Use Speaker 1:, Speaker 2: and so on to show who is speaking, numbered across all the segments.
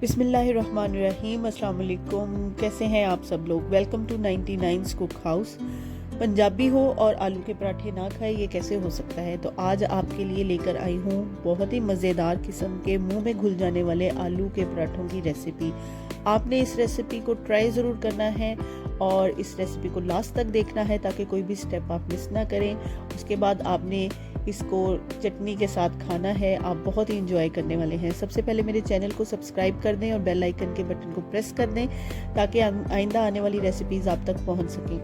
Speaker 1: बिस्मिल्लाहिर्रहमानिर्रहीम। अस्सलाम वालेकुम। कैसे हैं आप सब लोग। Welcome to 99 cook house. Punjabi हो और आलू के पराठे ना खाए, ये कैसे हो सकता है। तो आज आपके लिए लेकर आई हूँ बहुत ही मज़ेदार किस्म के मुंह में घुल जाने वाले आलू के पराठों की रेसिपी। आपने इस रेसिपी को ट्राई ज़रूर करना है और इस रेसिपी को लास्ट तक देखना है ताकि कोई भी स्टेप आप मिस ना करें। उसके बाद आपने इसको चटनी के साथ खाना है, आप बहुत ही इंजॉय करने वाले हैं। सबसे पहले मेरे चैनल को सब्सक्राइब कर दें और बेल आइकन के बटन को प्रेस कर दें ताकि आइंदा आने वाली रेसिपीज़ आप तक पहुंच सकें।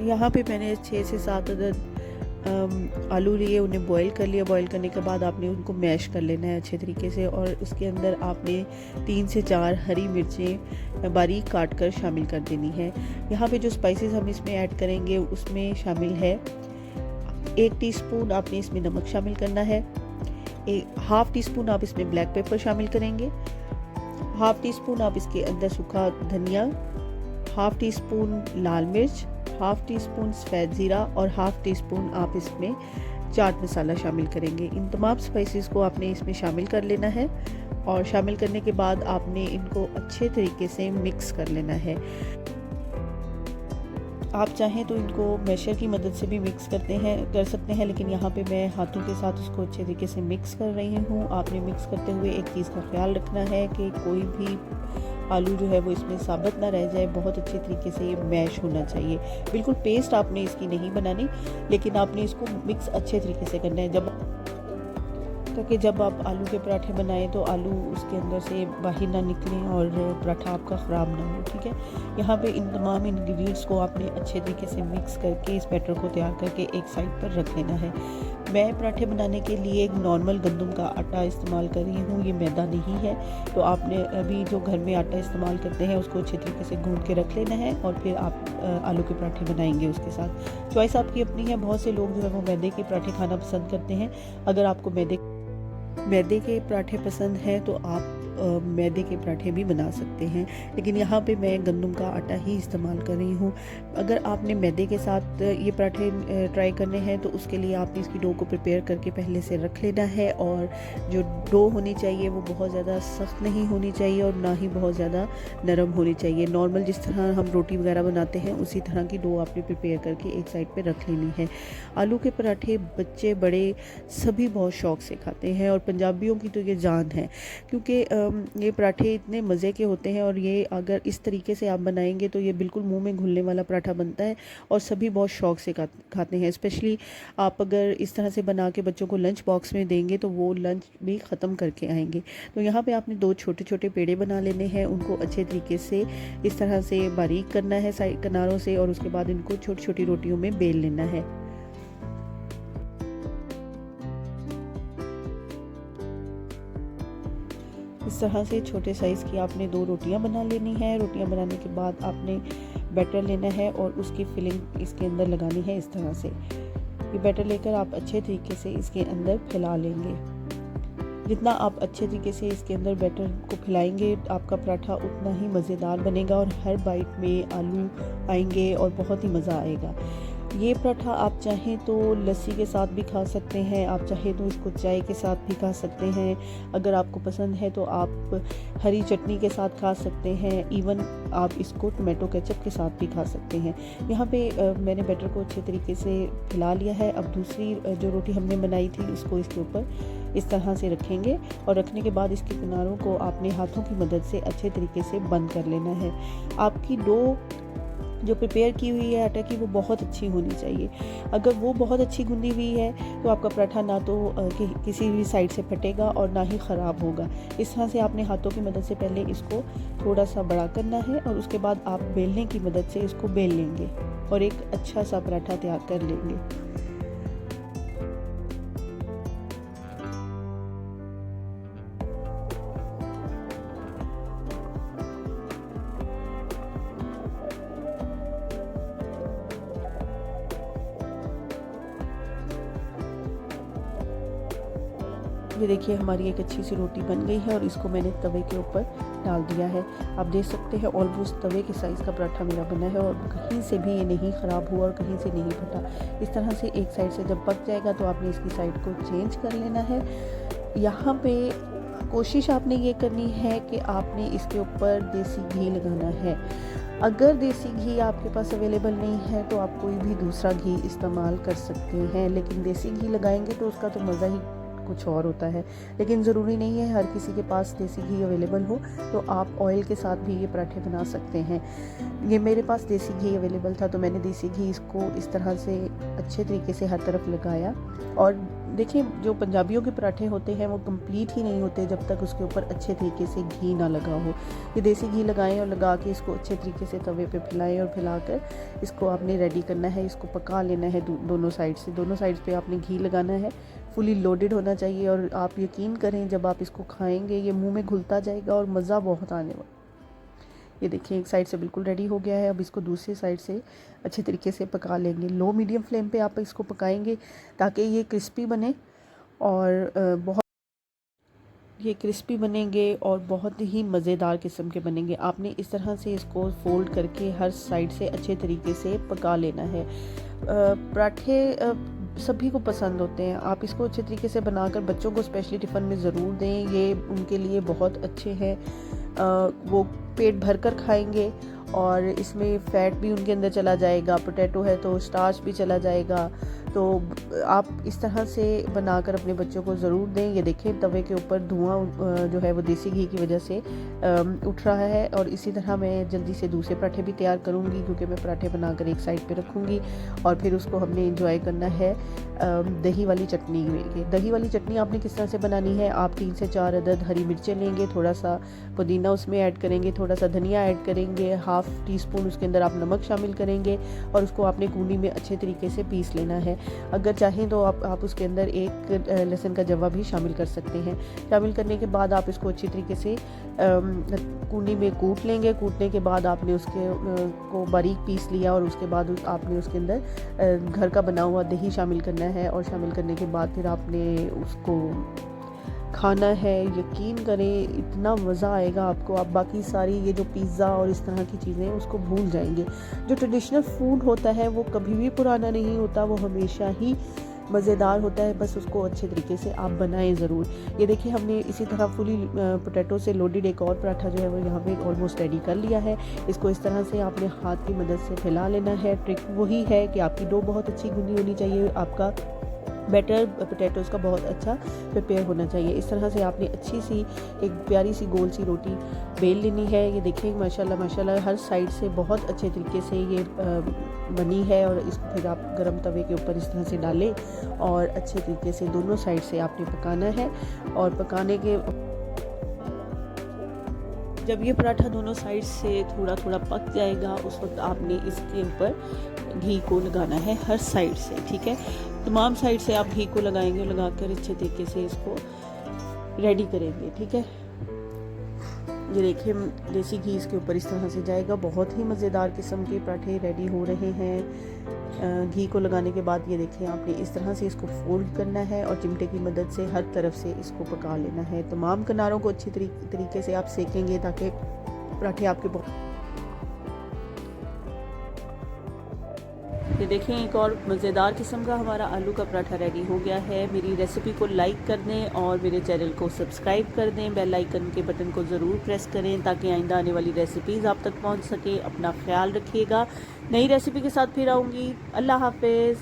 Speaker 1: यहाँ पे मैंने 6 से 7 अदद आलू लिए, उन्हें बॉईल कर लिया। बॉईल करने के बाद आपने उनको मैश कर लेना है अच्छे तरीके से और उसके अंदर आपने 3 से 4 हरी मिर्चें बारीक काट कर शामिल कर देनी है। यहाँ पे जो स्पाइसेस हम इसमें ऐड करेंगे उसमें शामिल है 1 टीस्पून आपने इसमें नमक शामिल करना है, 1/2 टीस्पून आप इसमें ब्लैक पेपर शामिल करेंगे, 1/2 टीस्पून आप इसके अंदर सूखा धनिया, 1/2 टीस्पून लाल मिर्च, 1/2 टीस्पून सफ़ेद ज़ीरा और 1/2 टीस्पून आप इसमें चाट मसाला शामिल करेंगे। इन तमाम स्पाइसेस को आपने इसमें शामिल कर लेना है और शामिल करने के बाद आपने इनको अच्छे तरीके से मिक्स कर लेना है। आप चाहें तो इनको मैशर की मदद से भी मिक्स कर सकते हैं, लेकिन यहाँ पे मैं हाथों के साथ उसको अच्छे तरीके से मिक्स कर रही हूँ। आपने मिक्स करते हुए एक चीज़ का ख्याल रखना है कि कोई भी आलू जो है वो इसमें साबित ना रह जाए। बहुत अच्छे तरीके से ये मैश होना चाहिए। बिल्कुल पेस्ट आपने इसकी नहीं बनानी, लेकिन आपने इसको मिक्स अच्छे तरीके से करना है ताकि जब आप आलू के पराठे बनाएं तो आलू उसके अंदर से बाहर ना निकलें और पराठा आपका ख़राब ना हो। ठीक है, यहाँ पे इन तमाम इंग्रेडिएंट्स को आपने अच्छे तरीके से मिक्स करके इस बैटर को तैयार करके एक साइड पर रख लेना है। मैं पराठे बनाने के लिए एक नॉर्मल गंदम का आटा इस्तेमाल कर रही हूँ, ये मैदा नहीं है। तो आपने अभी जो घर में आटा इस्तेमाल करते हैं उसको अच्छे तरीके से गूंद के रख लेना है और फिर आप आलू के पराठे बनाएंगे उसके साथ। चॉइस आपकी अपनी है। बहुत से लोग जो है वो मैदे के पराठे खाना पसंद करते हैं। अगर आपको मैदे के पराठे पसंद हैं तो आप मैदे के पराठे भी बना सकते हैं, लेकिन यहाँ पे मैं गंदम का आटा ही इस्तेमाल कर रही हूँ। अगर आपने मैदे के साथ ये पराठे ट्राई करने हैं तो उसके लिए आपने इसकी डो को प्रिपेयर करके पहले से रख लेना है। और जो डो होनी चाहिए वो बहुत ज़्यादा सख्त नहीं होनी चाहिए और ना ही बहुत ज़्यादा नरम होनी चाहिए। नॉर्मल जिस तरह हम रोटी वगैरह बनाते हैं उसी तरह की डो आपने प्रिपेयर करके एक साइड पर रख लेनी है। आलू के पराठे बच्चे बड़े सभी बहुत शौक़ से खाते हैं और पंजाबियों की तो ये जान है, क्योंकि ये पराठे इतने मज़े के होते हैं और ये अगर इस तरीके से आप बनाएंगे तो ये बिल्कुल मुंह में घुलने वाला पराठा बनता है और सभी बहुत शौक़ से खाते हैं। स्पेशली आप अगर इस तरह से बना के बच्चों को लंच बॉक्स में देंगे तो वो लंच भी ख़त्म करके आएंगे। तो यहाँ पे आपने 2 छोटे छोटे पेड़े बना लेने हैं, उनको अच्छे तरीके से इस तरह से बारीक करना है साइड किनारों से और उसके बाद इनको छोटी छोटी रोटियों में बेल लेना है। इस तरह से छोटे साइज़ की आपने 2 रोटियां बना लेनी है। रोटियां बनाने के बाद आपने बैटर लेना है और उसकी फिलिंग इसके अंदर लगानी है। इस तरह से ये बैटर लेकर आप अच्छे तरीके से इसके अंदर फैला लेंगे। जितना आप अच्छे तरीके से इसके अंदर बैटर को फैलाएंगे आपका पराठा उतना ही मज़ेदार बनेगा और हर बाइट में आलू आएंगे और बहुत ही मज़ा आएगा। ये पराठा आप चाहें तो लस्सी के साथ भी खा सकते हैं, आप चाहें तो इसको चाय के साथ भी खा सकते हैं। अगर आपको पसंद है तो आप हरी चटनी के साथ खा सकते हैं। इवन आप इसको टोमेटो केचप के साथ भी खा सकते हैं। यहाँ पे मैंने बैटर को अच्छे तरीके से फैला लिया है। अब दूसरी जो रोटी हमने बनाई थी उसको इसके ऊपर इस तरह से रखेंगे और रखने के बाद इसके किनारों को आपने हाथों की मदद से अच्छे तरीके से बंद कर लेना है। आपकी डो जो प्रिपेयर की हुई है आटा की वो बहुत अच्छी होनी चाहिए। अगर वो बहुत अच्छी गूंदी हुई है तो आपका पराठा ना तो किसी भी साइड से फटेगा और ना ही ख़राब होगा। इस तरह से आपने हाथों की मदद से पहले इसको थोड़ा सा बड़ा करना है और उसके बाद आप बेलने की मदद से इसको बेल लेंगे और एक अच्छा सा पराठा तैयार कर लेंगे। ये देखिए हमारी एक अच्छी सी रोटी बन गई है और इसको मैंने तवे के ऊपर डाल दिया है। आप देख सकते हैं ऑलमोस्ट तवे के साइज़ का पराठा मेरा बना है और कहीं से भी ये नहीं ख़राब हुआ और कहीं से नहीं फटा। इस तरह से एक साइड से जब पक जाएगा तो आपने इसकी साइड को चेंज कर लेना है। यहाँ पे कोशिश आपने ये करनी है कि आपने इसके ऊपर देसी घी लगाना है। अगर देसी घी आपके पास अवेलेबल नहीं है तो आप कोई भी दूसरा घी इस्तेमाल कर सकते हैं, लेकिन देसी घी लगाएंगे तो उसका तो मज़ा ही कुछ और होता है। लेकिन ज़रूरी नहीं है हर किसी के पास देसी घी अवेलेबल हो, तो आप ऑयल के साथ भी ये पराठे बना सकते हैं। ये मेरे पास देसी घी अवेलेबल था तो मैंने देसी घी इसको इस तरह से अच्छे तरीके से हर तरफ लगाया। और देखिए, जो पंजाबियों के पराठे होते हैं वो कंप्लीट ही नहीं होते जब तक उसके ऊपर अच्छे तरीके से घी ना लगा हो। ये देसी घी लगाएं और लगा के इसको अच्छे तरीके से तवे पे फैलाएं और फैलाकर इसको आपने रेडी करना है। इसको पका लेना है दोनों साइड से। दोनों साइड पे आपने घी लगाना है। फुली लोडेड होना चाहिए और आप यकीन करें जब आप इसको खाएंगे ये मुंह में घुलता जाएगा और मज़ा बहुत आने वाला। ये देखिए, एक साइड से बिल्कुल रेडी हो गया है। अब इसको दूसरी साइड से अच्छे तरीके से पका लेंगे। लो मीडियम फ्लेम पे आप इसको पकाएंगे ताकि ये क्रिस्पी बने और ये क्रिस्पी बनेंगे और बहुत ही मज़ेदार किस्म के बनेंगे। आपने इस तरह से इसको फोल्ड करके हर साइड से अच्छे तरीके से पका लेना है। पराठे सभी को पसंद होते हैं। आप इसको अच्छे तरीके से बनाकर बच्चों को स्पेशली टिफ़िन में ज़रूर दें, ये उनके लिए बहुत अच्छे हैं। वो पेट भर कर खाएंगे और इसमें फ़ैट भी उनके अंदर चला जाएगा। पोटैटो है तो स्टार्च भी चला जाएगा। तो आप इस तरह से बनाकर अपने बच्चों को ज़रूर दें। ये देखें, तवे के ऊपर धुआं जो है वो देसी घी की वजह से उठ रहा है। और इसी तरह मैं जल्दी से दूसरे पराठे भी तैयार करूँगी, क्योंकि मैं पराठे बनाकर एक साइड पे रखूँगी और फिर उसको हमने इंजॉय करना है दही वाली चटनी में। दही वाली चटनी आपने किस तरह से बनानी है, आप 3 से 4 अदद हरी मिर्चें लेंगे, थोड़ा सा पुदीना उसमें ऐड करेंगे, थोड़ा सा धनिया ऐड करेंगे, हाफ़ टी स्पून उसके अंदर आप नमक शामिल करेंगे और उसको आपने कूनी में अच्छे तरीके से पीस लेना है। अगर चाहें तो आप उसके अंदर एक लहसुन का जवा भी शामिल कर सकते हैं। शामिल करने के बाद आप इसको अच्छी तरीके से कूनी में कूट लेंगे। कूटने के बाद आपने उसके को बारीक पीस लिया और उसके बाद आपने उसके अंदर घर का बना हुआ दही शामिल करना है। और शामिल करने के बाद फिर आपने उसको खाना है। यकीन करें इतना मज़ा आएगा आपको। आप बाकी सारी ये जो पिज़्ज़ा और इस तरह की चीज़ें उसको भूल जाएंगे। जो ट्रेडिशनल फूड होता है वो कभी भी पुराना नहीं होता, वो हमेशा ही मज़ेदार होता है। बस उसको अच्छे तरीके से आप बनाएं ज़रूर। ये देखिए, हमने इसी तरह फुली पोटैटो से लोडेड एक और पराठा जो है वो यहाँ पे ऑलमोस्ट रेडी कर लिया है। इसको इस तरह से आपने हाथ की मदद से फैला लेना है। ट्रिक वही है कि आपकी डो बहुत अच्छी गूंदी होनी चाहिए, आपका बैटर पोटैटोज़ का बहुत अच्छा प्रिपेयर होना चाहिए। इस तरह से आपने अच्छी सी एक प्यारी सी गोल सी रोटी बेल लेनी है। ये देखिए, माशाल्लाह माशाल्लाह हर साइड से बहुत अच्छे तरीके से ये बनी है। और इसको फिर आप गरम तवे के ऊपर इस तरह से डालें और अच्छे तरीके से दोनों साइड से आपने पकाना है। और पकाने के जब ये पराठा दोनों साइड से थोड़ा थोड़ा पक जाएगा उस वक्त आपने इसके ऊपर घी को लगाना है हर साइड से। ठीक है, तमाम साइड से आप घी को लगाएंगे, लगाकर अच्छे तरीके से इसको रेडी करेंगे। ठीक है, ये देखिए, देसी घी इसके ऊपर इस तरह से जाएगा। बहुत ही मज़ेदार किस्म के पराठे रेडी हो रहे हैं। घी को लगाने के बाद ये देखिए, आपने इस तरह से इसको फोल्ड करना है और चिमटे की मदद से हर तरफ से इसको पका लेना है। तमाम किनारों को अच्छी तरीके से आप सेकेंगे ताकि पराठे आपके ये देखें, एक और मज़ेदार किस्म का हमारा आलू का पराठा रेडी हो गया है। मेरी रेसिपी को लाइक कर दें और मेरे चैनल को सब्सक्राइब कर दें। बेल आइकन के बटन को ज़रूर प्रेस करें ताकि आइंदा आने वाली रेसिपीज़ आप तक पहुंच सके। अपना ख्याल रखिएगा। नई रेसिपी के साथ फिर आऊँगी। अल्लाह हाफ़िज़।